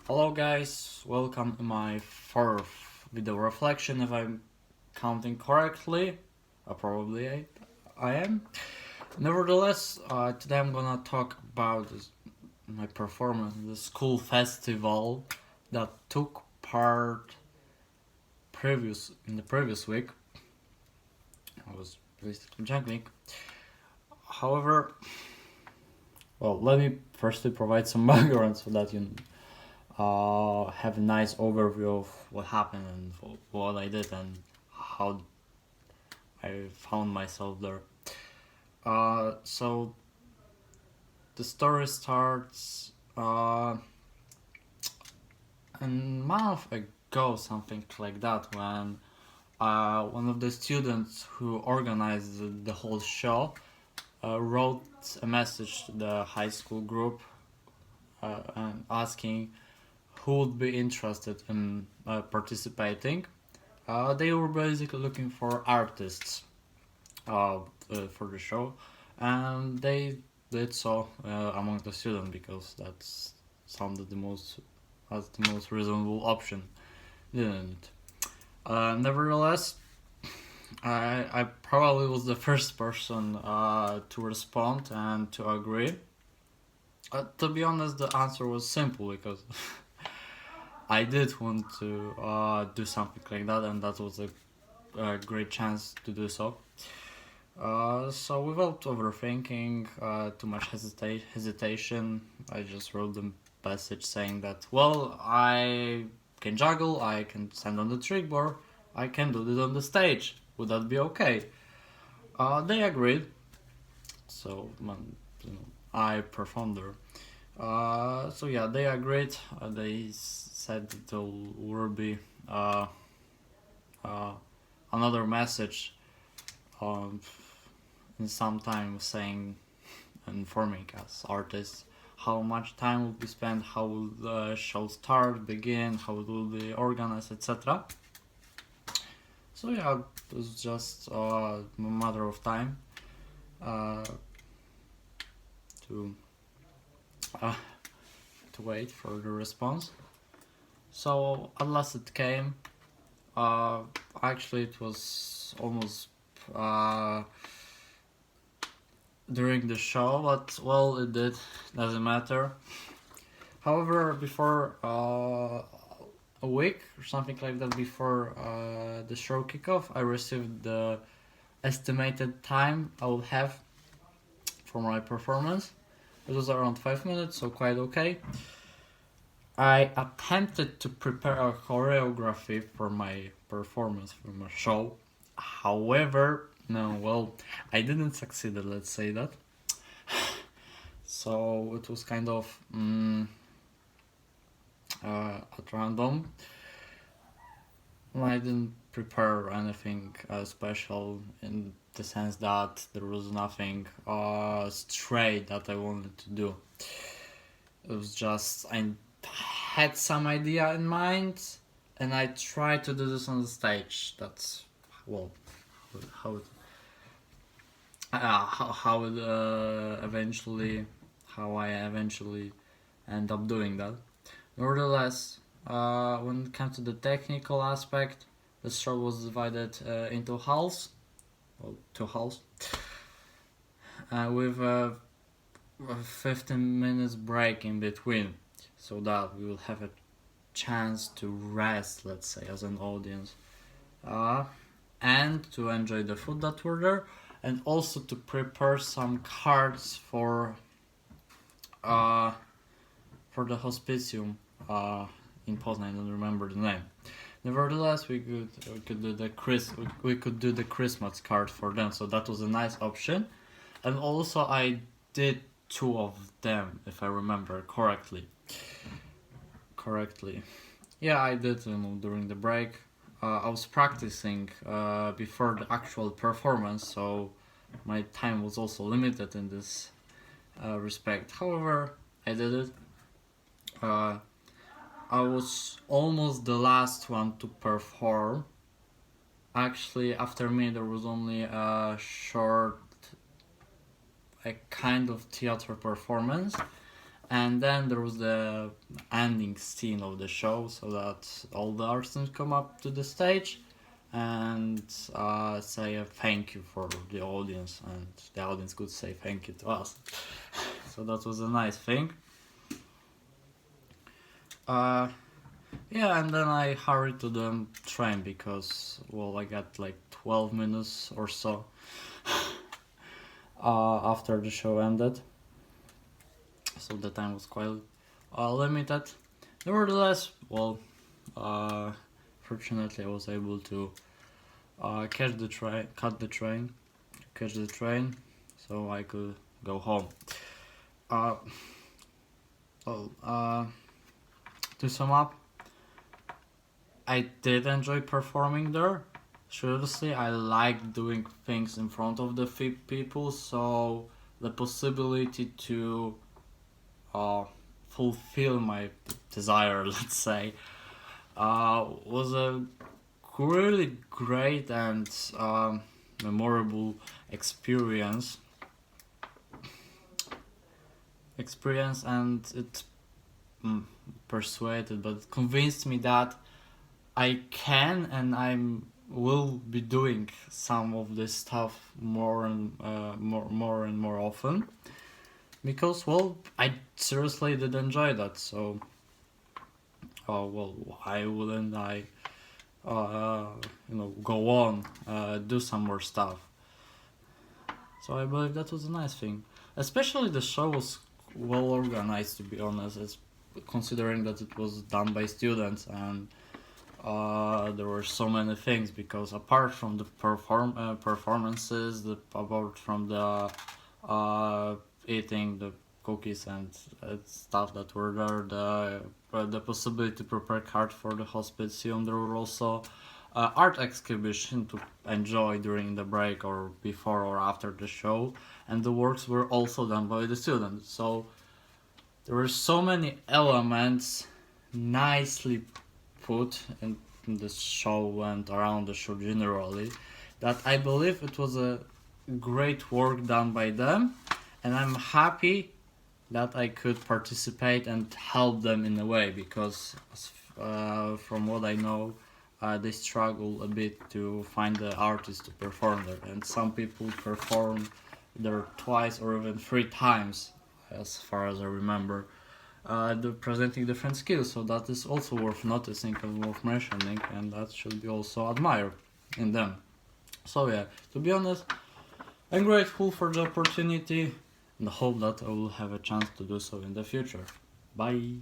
Hello guys, welcome to my fourth video reflection if I'm counting correctly. Probably I am. Nevertheless, today I'm gonna talk about my performance in the school festival that took part in the previous week. I was basically juggling. However, let me firstly provide some background so that you have a nice overview of what happened and what I did and how I found myself there. So the story starts a month ago, something like that, when one of the students who organized the whole show wrote a message to the high school group and asking who would be interested in participating. They were basically looking for artists for the show, and they did so among the students because that sounded the most as the most reasonable option, didn't it? Nevertheless, I probably was the first person to respond and to agree. To be honest, the answer was simple because I did want to do something like that, and that was a great chance to do so. So without overthinking, too much hesitation, I just wrote the message saying that, well, I can juggle, I can stand on the trick bar, I can do it on the stage. Would that be okay? They agreed, so I performed there. So yeah, they agreed. They said that there will be uh, another message um, in some time saying, informing us artists how much time will be spent, how will the show start, begin, how it will be organized, etc. So yeah, it was just a matter of time uh, to uh, to wait for the response. So at last it came. Actually, it was almost uh, during the show, but well, it did. Doesn't matter. However, before a week or something like that, before the show kickoff, I received the estimated time I will have for my performance. It was around 5 minutes, so quite okay. I attempted to prepare a choreography for my performance for my show. However, no, well, I didn't succeed. Let's say that. So it was kind of at random. I didn't prepare anything special in the sense that there was nothing straight that I wanted to do. It was just I had some idea in mind, and I tried to do this on the stage. That's well, how it how it how I eventually end up doing that. Nevertheless, when it comes to the technical aspect, the show was divided into halves, well, two halves, with a 15 minutes break in between, so that we will have a chance to rest, let's say, as an audience, uh, and to enjoy the food that were there, and also to prepare some cards uh, for the hospitium in Poznan. I don't remember the name. Nevertheless, we could do we could do the Christmas card for them, so that was a nice option. And also, I did two of them, if I remember correctly. Yeah, I did. During the break, I was practicing before the actual performance, so my time was also limited in this respect. However, I did it. Uh, I was almost the last one to perform. Actually, after me, there was only a short, a kind of theater performance, And then there was the ending scene of the show, so that all the artists come up to the stage and say a thank you for the audience, and the audience could say thank you to us. So that was a nice thing. Yeah, and then I hurried to the train because, well, I got like 12 minutes or so after the show ended. So the time was quite limited. Nevertheless, well, fortunately I was able to catch the train, so I could go home. Uh, well, to sum up, I did enjoy performing there. Seriously, I like doing things in front of the people, so the possibility to fulfill my desire, let's say, was a really great and memorable experience. And it persuaded, but convinced me that I can and I'm will be doing some of this stuff more and more often, because, well, I seriously did enjoy that. So well, why wouldn't I go on do some more stuff? So I believe that was a nice thing. Especially the show was well organized, to be honest. It's considering that it was done by students, and there were so many things, because apart from the performances, apart from the eating the cookies and stuff that were there, the possibility to prepare cards for the hospitium, there were also art exhibition to enjoy during the break or before or after the show, and the works were also done by the students. So there were so many elements nicely put in the show and around the show generally, that I believe it was a great work done by them, and I'm happy that I could participate and help them in a way, because from what I know, they struggle a bit to find the artists to perform there, and some people perform there twice or even 3 times, as far as I remember, presenting different skills. So that is also worth noticing and worth mentioning, and that should be also admired in them. So yeah, to be honest, I'm grateful for the opportunity and hope that I will have a chance to do so in the future. Bye.